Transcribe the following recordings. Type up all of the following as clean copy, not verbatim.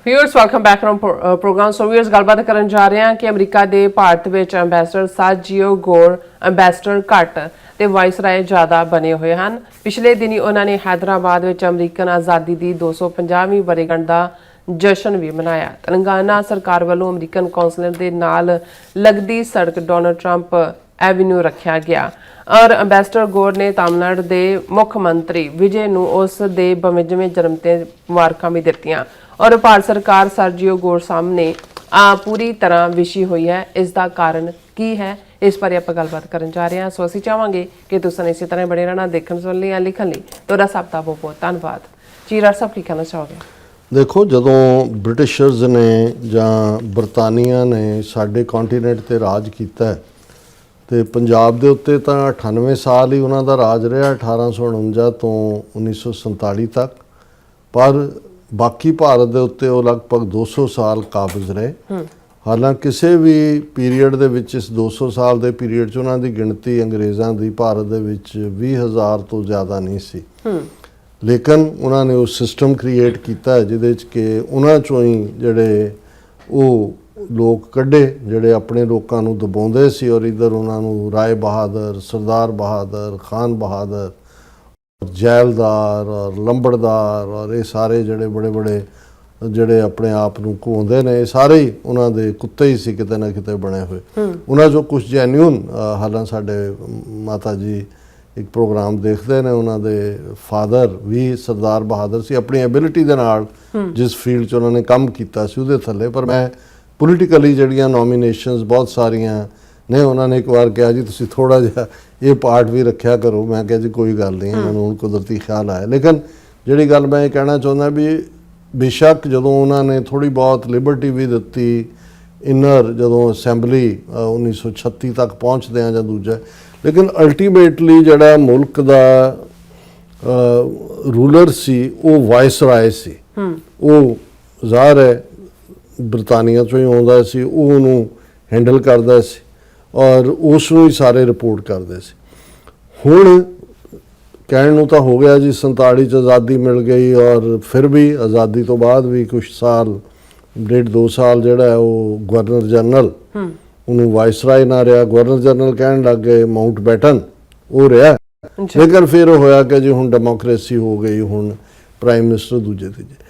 Viewers welcome back from program. So viewers गलबात करन जा रहे हैं कि अमरीका दे भारत विच अंबैसडर सर्जियो गोर अंबैसडर घट ते वाइसराय ज़्यादा बने हुए हैं। पिछले दिनी उन्होंने हैदराबाद विच अमरीकन आज़ादी की 250वीं वर्षगांठ का जश्न भी मनाया। तेलंगाना सरकार वालों अमरीकन कौंसलर के नाल लगती सड़क डोनाल्ड ट्रंप एवेन्यू रखा गया और अंबैसडर गोर ने तमिलनाडु के मुख्य मंत्री विजय नूं उस दे 52वें जन्म ते मुबारकां भी दित्तियां और भारत सरकार सर्जियो गोर सामने पूरी तरह विछी हुई है। इसका कारण की है, इस बारे आप गलबात करन जा रहे हैं। सो असीं चाहांगे कि तुसीं इसी तरह बने रहना, देखण सुणन लई लिखण लई तुहाडा सब दा बहुत बहुत धन्नवाद जी। राज साहब की कहना चाहोगे? देखो, जदों ब्रिटिशर्स ने जां बरतानिया ने साडे कॉन्टीनेंट ते राज कीता है तो पंजाब दे उत्ते तां 98 साल ही उन्हां दा राज रहा, 1849 तो 1947 तक। पर बाकी भारत दे उत्ते वो लगभग 200 साल काबज रहे। हालांकि किसी भी पीरीयड दे विच इस 200 साल दे पीरीयड च उन्हां दी गिणती अंग्रेज़ां दी भारत दे विच 20,000 तो ज़्यादा नहीं सी। लेकिन उन्होंने वो सिस्टम क्रिएट किया है जिहदे च कि उन्हां चों ही जिहड़े वो लोग कढ़े जिहड़े अपने लोगों नूं दबाउंदे सी और इधर उन्होंने राय बहादुर, सरदार बहादुर, खान बहादुर, जैलदार और लंबड़दार और ये सारे जिहड़े बड़े बड़े जिहड़े अपने आप नूं घुमाउंदे ने, सारे ही उन्हां दे कुत्ते ही सी किते ना किते बने हुए। उन्हां चों कुछ जैन्यून हालांकि साडे माता जी एक प्रोग्राम देखते हैं, उन्होंने फादर भी सरदार बहादुर से अपनी एबिलिटी के नाल जिस फील्ड च उन्होंने काम किया उहदे थले। पर मैं पोलिटिकली जड़ियाँ नॉमीनेशनस बहुत सारियां ने, उन्होंने एक बार कहा जी तुसीं थोड़ा जिहा ये पार्ट भी रखा करो। मैं कहा जी कोई गल नहीं, उन्होंने हुण कुदरती ख्याल आया। लेकिन जिहड़ी गल मैं ये कहना चाहुंदा भी बेशक जदों उन्होंने थोड़ी बहुत लिबर्टी भी दित्ती इनर जदों असैंबली 1936 तक पहुँचदे हैं जां दूजा, लेकिन अल्टीमेटली जड़ा मुल्क दा रूलर सी वो वाइसराय सी। वो ज़ाहिर है बरतानिया चों ही आउंदा सी, वो उहनूं हैंडल करदा सी और उसनूं ही सारे रिपोर्ट करदे सी। हुण कहण नूं तां हो गया जी 47 च आज़ादी मिल गई और फिर भी आज़ादी तो बाद भी कुछ साल 1.5-2 साल जिहड़ा है वो गवर्नर जनरल उन्होंने वाइसराय ना रहा, गवर्नर जनरल कहन लग गए माउंट बैटन वो रहा। लेकिन फिर होया कि जी हुण डेमोक्रेसी हो गई, हुण प्राइम मिनिस्टर दूजे तीजे।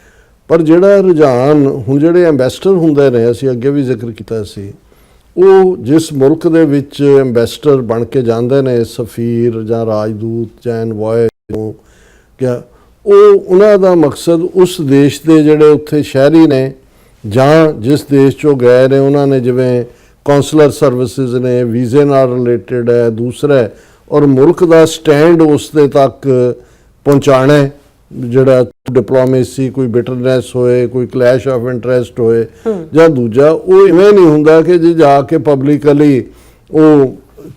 पर जिहड़ा रुझान हुण जिहड़े एंबैसडर हुंदे ने, असीं अगे भी जिक्र कीता सी, वो जिस मुल्क दे विच एंबैसडर बन के जांदे ने, सफीर जां राजदूत जां एनवॉय क्या, वो उन्हां दा मकसद उस देश दे जिहड़े उत्थे शहरी ने जां जिस देश चों गए ने, उन्होंने जिवें कौंसलर सर्विसेज ने, वीज़े नाल रिलेटिड है, दूसरा है और मुल्क का स्टैंड उस दे तक पहुँचाना है। जिहड़ा डिप्लोमेसी कोई बिटरनेस होए, कोई क्लैश ऑफ इंटरस्ट होए जां दूजा, वो इवें नहीं हुंदा कि जी जाके पब्लिकली वो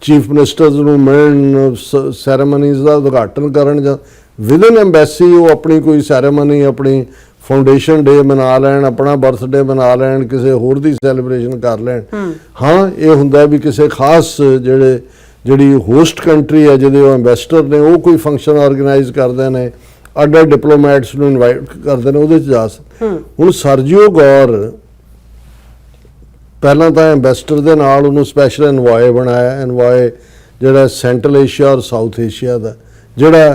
चीफ मिनिस्टर्स नूं मिलण, सैरेमनीज़ का उद्घाटन करन जां विद इन एंबैसी वो अपनी कोई सैरेमनी अपनी फाउंडेशन डे मना लैन, अपना बर्थडे मना लैन, किसी होर दी सैलीब्रेशन कर लैन। हाँ ये हुंदा भी किसी खास जिहड़ी होस्ट कंट्री है जिहदे एंबैसडर ने वो कोई फंक्शन ऑर्गेनाइज करते हैं, अड्ड डिप्लोमैट्स नूं इनवाइट करते हैं, उहदे च जा सकदे। हुण सर्जियो गौर पहलां तां एंबैसडर दे नाल उहनूं स्पैशल एनवॉय बनाया। एनवॉय जिहड़ा सेंट्रल एशिया और साउथ एशिया दा जिहड़ा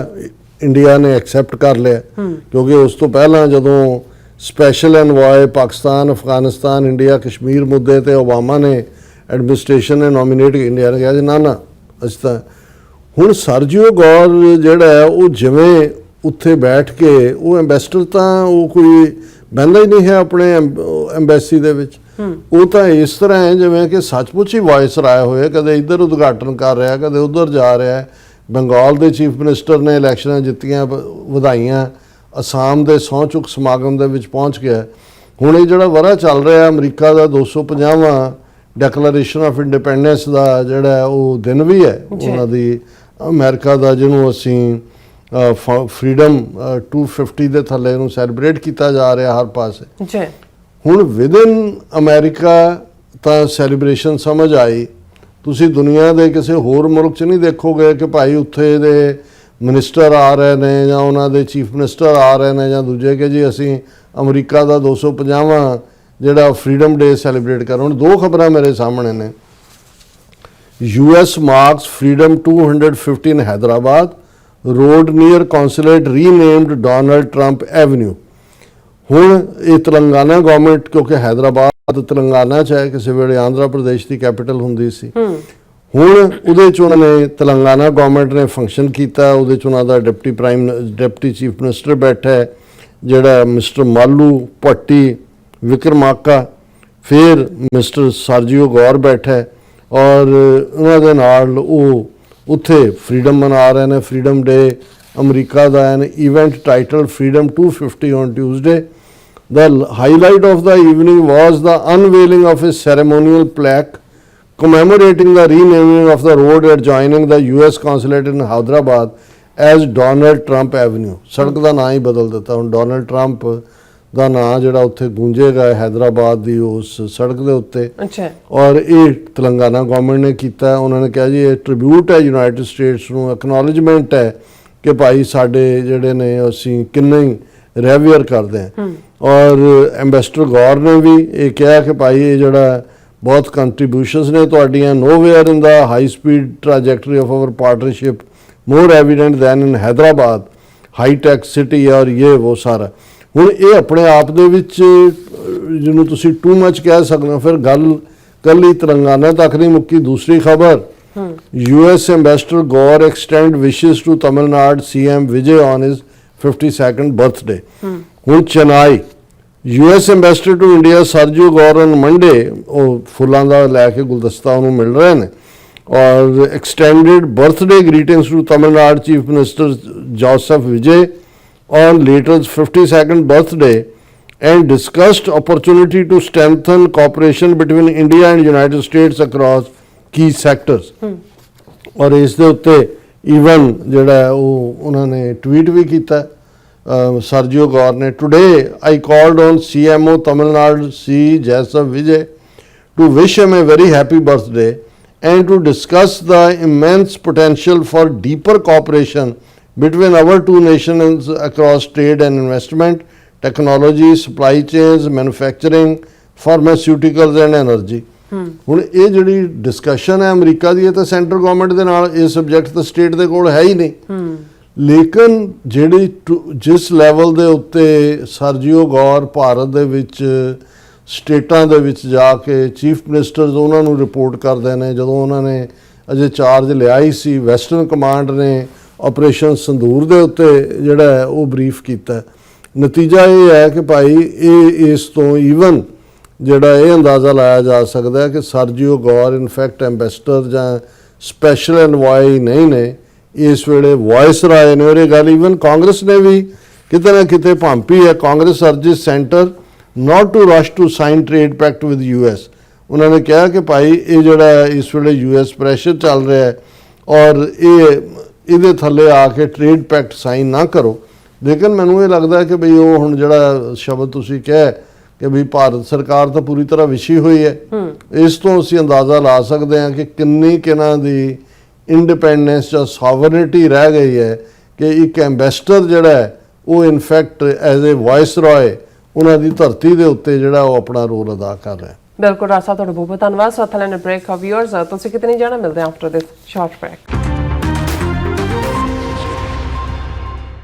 इंडिया ने एक्सैप्ट कर लिया, क्योंकि उस तो पहला जदों special envoy Pakistan, Afghanistan, India, Kashmir मुद्दे ते ओबामा ने एडमिनिस्ट्रेशन ने नॉमीनेट, इंडिया ने कहा जी ना अस तां। हुण सर्जियो गौर जिहड़ा है वो जिवें उत्थे बैठ के वो एंबैसडर तां वो कोई बहिंदा ही नहीं है अपने एंबैसी दे विच। वो तां इस तरह है जिवें कि सचमुच ही वाइसराय होए, कदे इधर उद्घाटन कर रहा, कदे उधर जा रहा है। बंगाल के चीफ मिनिस्टर ने इलैक्शन जित्तियां, वधाइयां। असाम के सौं चुक समागम दे विच पहुँच गया। हुण ये जिहड़ा वरा चल रहा अमरीका का 250वां डैक्लरेशन ऑफ इंडिपेंडेंस का जिहड़ा वो दिन भी है उन्हां दी अमेरिका का, जिन्हों असीं फ्रीडम 250 के थले नूं सैलीब्रेट किया जा रहा हर पासे। हुण विद इन अमेरिका तां सैलीब्रेशन समझ आई, तुसी दुनिया के किसी होर मुल्क च नहीं देखोगे कि भाई उत्थे दे मिनिस्टर आ रहे हैं या उन्होंने चीफ मिनिस्टर आ रहे हैं या दूजे कि जी असीं ਅਮਰੀਕਾ ਦਾ 250ਵਾਂ ਜਿਹੜਾ ਫਰੀडम ਡੇ ਸੈਲੀਬ੍ਰੇਟ ਕਰ। ਹੁਣ ਦੋ ਖਬਰਾਂ ਮੇਰੇ ਸਾਹਮਣੇ ਨੇ। US marks Freedom 250 in Hyderabad, road near consulate renamed Donald Trump Avenue। ਹੁਣ ਇਹ ਤੇਲੰਗਾਨਾ ਗਵਰਨਮੈਂਟ, ਕਿਉਂਕਿ ਹੈਦਰਾਬਾਦ ਤੇਲੰਗਾਨਾ 'ਚ ਹੈ, ਕਿਸੇ ਵੇਲੇ ਆਂਧਰਾ ਪ੍ਰਦੇਸ਼ ਦੀ ਕੈਪੀਟਲ ਹੁੰਦੀ ਸੀ। ਹੁਣ ਉਹਦੇ 'ਚ ਉਹਨਾਂ ਨੇ ਤੇਲੰਗਾਨਾ ਗਵਰਨਮੈਂਟ ਨੇ ਫੰਕਸ਼ਨ ਕੀਤਾ। ਉਹਦੇ 'ਚ ਉਹਨਾਂ ਦਾ ਡਿਪਟੀ ਚੀਫ ਮਿਨਿਸਟਰ ਬੈਠਾ ਹੈ ਜਿਹੜਾ ਮਿਸਟਰ ਮਾਲੂ ਭੱਟੀ ਵਿਕਰਮਾਕਾ, ਫਿਰ ਮਿਸਟਰ ਸਰਜੀਓ ਗੌਰ ਬੈਠਾ ਹੈ ਔਰ ਉਹਨਾਂ ਦੇ ਨਾਲ ਉਹ ਉੱਥੇ ਫਰੀडम ਮਨਾ ਰਹੇ ਨੇ। Freedom day America the N event title Freedom 250 on Tuesday। The highlight of the evening was the unveiling of a ceremonial plaque commemorating the renaming of the road adjoining the US consulate in Hyderabad as Donald Trump Avenue। ਸੜਕ ਦਾ ਨਾਂ ਹੀ ਬਦਲ ਦਿੱਤਾ, ਹੁਣ Donald Trump ਦਾ ਨਾਂ ਜਿਹੜਾ ਉੱਥੇ ਗੂੰਜੇਗਾ ਹੈਦਰਾਬਾਦ ਦੀ ਉਸ ਸੜਕ ਦੇ ਉੱਤੇ। ਅੱਛਾ। ਔਰ ਇਹ ਤੇਲੰਗਾਨਾ ਗਵਰਨਮੈਂਟ ਨੇ ਕੀਤਾ। ਉਹਨਾਂ ਨੇ ਕਿਹਾ ਜੀ ਇਹ ਟ੍ਰਿਬਿਊਟ ਹੈ ਯੂਨਾਈਟਿਡ ਸਟੇਟਸ ਨੂੰ, ਐਕਨੋਲੇਜਮੈਂਟ ਹੈ ਕਿ ਭਾਈ ਸਾਡੇ ਜਿਹੜੇ ਨੇ ਅਸੀਂ ਕਿੰਨੇ ਹੀ ਰੈਵੀਅਰ ਕਰਦੇ ਹਾਂ। ਔਰ ਐਂਬੈਸਡਰ ਗੌਰ ਨੇ ਵੀ ਇਹ ਕਿਹਾ ਕਿ ਭਾਈ ਇਹ ਜਿਹੜਾ ਬਹੁਤ ਕੰਟਰੀਬਿਊਸ਼ਨਸ ਨੇ ਤੁਹਾਡੀਆਂ, nowhere in the high speed trajectory of our partnership more evident than in Hyderabad high tech city ਔਰ ਇਹ ਉਹ ਸਾਰਾ। ਹੁਣ ਇਹ ਆਪਣੇ ਆਪ ਦੇ ਵਿੱਚ ਜਿਹਨੂੰ ਤੁਸੀਂ ਟੂ ਮੱਚ ਕਹਿ ਸਕਦੇ ਹੋ। ਫਿਰ ਗੱਲ ਕੱਲੀ ਤੇਲੰਗਾਨਾ ਤੱਕ ਨਹੀਂ ਮੁੱਕੀ। ਦੂਸਰੀ ਖਬਰ, US ambassador Gor extend wishes to Tamil Nadu CM Vijay on his 52nd birthday. ਹੁਣ Chennai US ambassador to India Sergio Gor on Monday, ਉਹ ਫੁੱਲਾਂ ਦਾ ਲੈ ਕੇ ਗੁਲਦਸਤਾ ਉਹਨੂੰ ਮਿਲ ਰਹੇ ਨੇ ਔਰ extended birthday greetings to Tamil Nadu chief minister Joseph Vijay on Layton's 52nd birthday and discussed opportunity to strengthen cooperation between India and United States across key sectors। ਔਰ ਇਸ ਦੇ ਉੱਤੇ ਈਵਨ ਜਿਹੜਾ ਉਹ ਉਹਨਾਂ ਨੇ ਟਵੀਟ ਵੀ ਕੀਤਾ ਸਰਜੀਓ ਗੌਰ ਨੇ। Today I called on CMO Tamil Nadu C. Joseph Vijay to wish him a very happy birthday and to discuss the immense potential for deeper cooperation between our two nations across trade and investment, technology, supply chains, manufacturing, pharmaceuticals and energy। ਹੁਣ ਇਹ ਜਿਹੜੀ discussion ਹੈ America ਦੀ, ਇਹ ਤਾਂ centre government ਦੇ ਨਾਲ ਇਹ subject ਤਾਂ ਸਟੇਟ ਦੇ ਕੋਲ ਹੈ ਹੀ ਨਹੀਂ। ਲੇਕਿਨ ਜਿਹੜੀ ਜਿਸ ਲੈਵਲ ਦੇ ਉੱਤੇ ਸਰਜੀਓ ਗੌਰ ਭਾਰਤ ਦੇ ਵਿੱਚ ਸਟੇਟਾਂ ਦੇ ਵਿੱਚ ਜਾ ਕੇ ਚੀਫ ਮਿਨਿਸਟਰਸ ਉਹਨਾਂ ਨੂੰ ਰਿਪੋਰਟ ਕਰਦੇ ਨੇ, ਜਦੋਂ ਉਹਨਾਂ ਨੇ ਅਜੇ ਚਾਰਜ ਲਿਆ ਹੀ ਸੀ, ਵੈਸਟਰਨ ਕਮਾਂਡ ਨੇ ਆਪਰੇਸ਼ਨ ਸੰਦੂਰ ਦੇ ਉੱਤੇ ਜਿਹੜਾ ਹੈ ਉਹ ਬਰੀਫ ਕੀਤਾ। ਨਤੀਜਾ ਇਹ ਹੈ ਕਿ ਭਾਈ ਇਹ ਇਸ ਤੋਂ ਈਵਨ ਜਿਹੜਾ ਇਹ ਅੰਦਾਜ਼ਾ ਲਾਇਆ ਜਾ ਸਕਦਾ ਹੈ ਕਿ ਸਰਜੀਓ ਗੌਰ ਇਨਫੈਕਟ ਐਂਬੈਸਡਰ ਜਾਂ ਸਪੈਸ਼ਲ ਐਨਵਾਈ ਨਹੀਂ ਨੇ, ਇਸ ਵੇਲੇ ਵਾਇਸ ਰਾਏ ਨੇ। ਔਰ ਇਹ ਗੱਲ ਈਵਨ ਕਾਂਗਰਸ ਨੇ ਵੀ ਕਿਤੇ ਨਾ ਕਿਤੇ ਭਾਂਪੀ ਹੈ। Congress urges centre not to rush to sign trade pact with US। ਉਹਨਾਂ ਨੇ ਕਿਹਾ ਕਿ ਭਾਈ ਇਹ ਜਿਹੜਾ ਇਸ ਵੇਲੇ US ਪ੍ਰੈਸ਼ਰ ਚੱਲ ਰਿਹਾ ਹੈ ਔਰ ਇਹਦੇ ਥੱਲੇ ਆ ਕੇ ਟ੍ਰੇਡ ਪੈਕਟ ਸਾਈਨ ਨਾ ਕਰੋ। ਲੇਕਿਨ ਮੈਨੂੰ ਇਹ ਲੱਗਦਾ ਕਿ ਬਈ ਉਹ ਹੁਣ ਜਿਹੜਾ ਸ਼ਬਦ ਤੁਸੀਂ ਕਿਹਾ ਕਿ ਵੀ ਭਾਰਤ ਸਰਕਾਰ ਤਾਂ ਪੂਰੀ ਤਰ੍ਹਾਂ ਵਿਛੀ ਹੋਈ ਹੈ, ਇਸ ਤੋਂ ਅਸੀਂ ਅੰਦਾਜ਼ਾ ਲਾ ਸਕਦੇ ਹਾਂ ਕਿ ਕਿੰਨੀ ਕਿਨਾਂ ਦੀ ਇੰਡੀਪੈਂਡੈਂਸ ਜਾਂ ਸੋਵਰਨਿਟੀ ਰਹਿ ਗਈ ਹੈ ਕਿ ਇੱਕ ਐਂਬੈਸਡਰ ਜਿਹੜਾ ਹੈ ਉਹ ਇਨਫੈਕਟ ਐਜ਼ ਏ ਵਾਇਸ ਰਾਏ ਉਹਨਾਂ ਦੀ ਧਰਤੀ ਦੇ ਉੱਤੇ ਜਿਹੜਾ ਉਹ ਆਪਣਾ ਰੋਲ ਅਦਾ ਕਰ ਰਿਹਾ ਹੈ। ਬਿਲਕੁਲ ਰਾਜ ਸਾਹਿਬ, ਤੁਹਾਡਾ ਬਹੁਤ ਬਹੁਤ ਧੰਨਵਾਦ। ਸੋ ਥੈਲੈਂਡ ਬ੍ਰੇਕ ਆਫ ਵਿਊਅਰਸ, ਤੁਸੀਂ ਕਿਤੇ ਨਹੀਂ ਜਾਣਾ, ਮਿਲਦੇ ਹਾਂ ਆਫਟਰ ਦਿਸ ਸ਼ਾਰਟ ਬ੍ਰੇਕ।